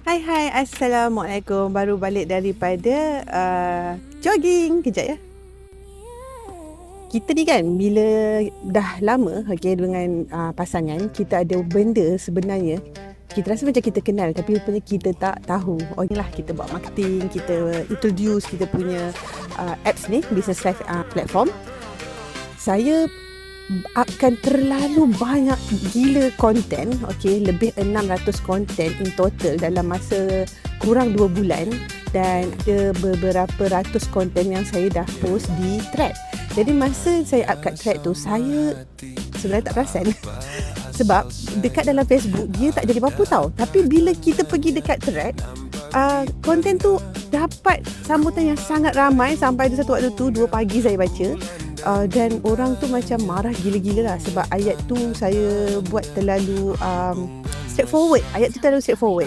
Hai, Assalamualaikum. Baru balik daripada jogging. Kejap ya. Kita ni kan bila dah lama dengan pasangan, kita ada benda sebenarnya kita rasa macam kita kenal tapi rupanya kita tak tahu. Lah kita buat marketing, kita introduce kita punya apps ni, business life platform. Saya akan terlalu banyak gila konten, lebih 600 konten in total dalam masa kurang 2 bulan, dan ada beberapa ratus konten yang saya dah post di thread. Jadi masa saya up kat thread tu, saya sebenarnya tak perasan sebab dekat dalam Facebook dia tak jadi apa-apa tau, tapi bila kita pergi dekat thread, konten tu dapat sambutan yang sangat ramai. Sampai ada satu waktu tu 2 pagi saya baca, dan orang tu macam marah gila-gila lah sebab ayat tu saya buat terlalu straightforward. Ayat tu terlalu straightforward.